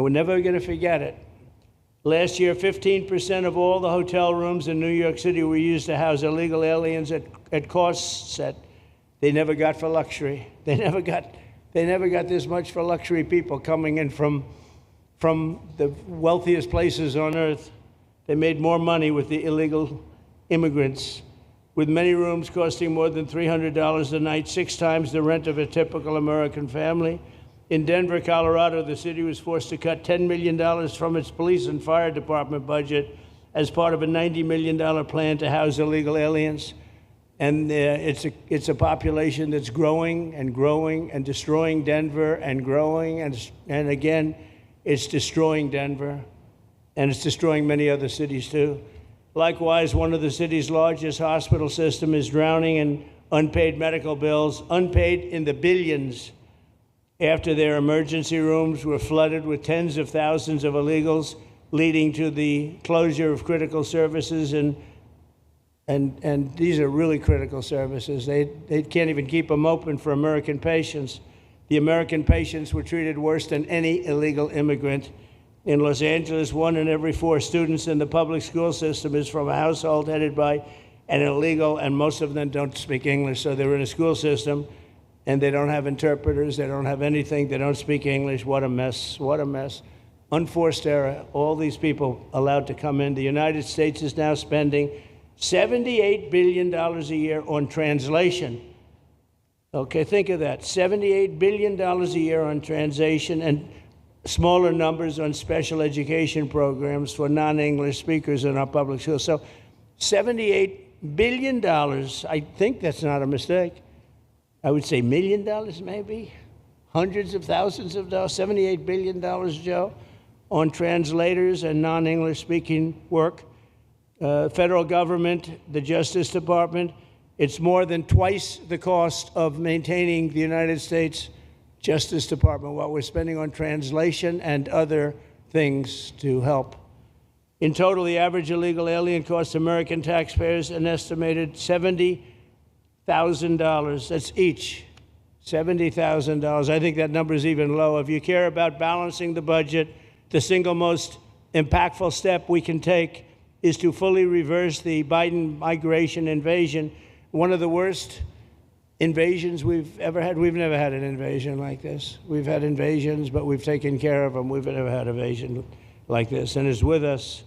we're never going to forget it. Last year, 15% of all the hotel rooms in New York City were used to house illegal aliens at costs that they never got for luxury. They never got this much for luxury people coming in from the wealthiest places on earth. They made more money with the illegal immigrants, with many rooms costing more than $300 a night, 6 times the rent of a typical American family. In Denver, Colorado, the city was forced to cut $10 million from its police and fire department budget as part of a $90 million plan to house illegal aliens. And it's a population that's growing and growing and destroying Denver and growing. And again, it's destroying Denver. And it's destroying many other cities, too. Likewise, one of the city's largest hospital system is drowning in unpaid medical bills, unpaid in the billions, after their emergency rooms were flooded with tens of thousands of illegals, leading to the closure of critical services. And these are really critical services. They can't even keep them open for American patients. The American patients were treated worse than any illegal immigrant. In Los Angeles, 1 in every 4 students in the public school system is from a household headed by an illegal, and most of them don't speak English, so they're in a school system, and they don't have interpreters, they don't have anything, they don't speak English. What a mess, what a mess. Unforced error, all these people allowed to come in. The United States is now spending $78 billion a year on translation. Okay, think of that, $78 billion a year on translation, and smaller numbers on special education programs for non-English speakers in our public schools. So $78 billion, I think that's not a mistake. I would say $1 million maybe, hundreds of thousands of dollars, $78 billion, Joe, on translators and non-English speaking work. Federal government, the Justice Department, it's more than twice the cost of maintaining the United States Justice Department, what we're spending on translation and other things to help. In total, the average illegal alien costs American taxpayers an estimated $70,000. That's each, $70,000. I think that number is even low. If you care about balancing the budget, the single most impactful step we can take is to fully reverse the Biden migration invasion. One of the worst invasions we've ever had. We've never had an invasion like this. We've had invasions, but we've taken care of them. We've never had an invasion like this, and it's with us.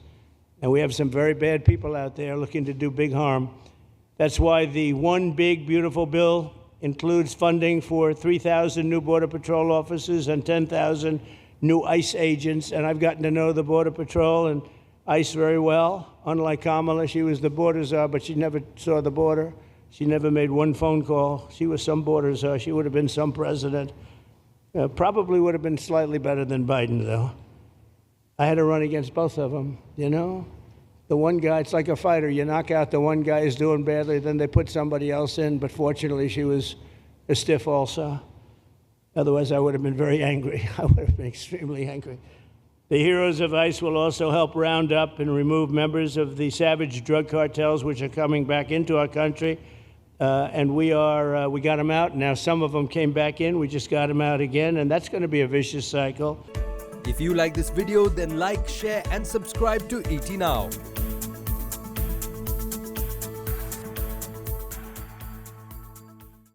And we have some very bad people out there looking to do big harm. That's why the One Big Beautiful Bill includes funding for 3,000 new Border Patrol officers and 10,000 new ICE agents. And I've gotten to know the Border Patrol and ICE very well. Unlike Kamala, she was the border czar, but she never saw the border. She never made one phone call. She was some border czar. She would have been some president. Probably would have been slightly better than Biden, though. I had to run against both of them, you know? The one guy, it's like a fighter. You knock out the one guy who's doing badly, then they put somebody else in. But fortunately, she was a stiff also. Otherwise, I would have been very angry. I would have been extremely angry. The heroes of ICE will also help round up and remove members of the savage drug cartels which are coming back into our country. And we got them out. Now some of them came back in. We just got them out again. And that's going to be a vicious cycle. If you like this video, then like, share and subscribe to ET Now.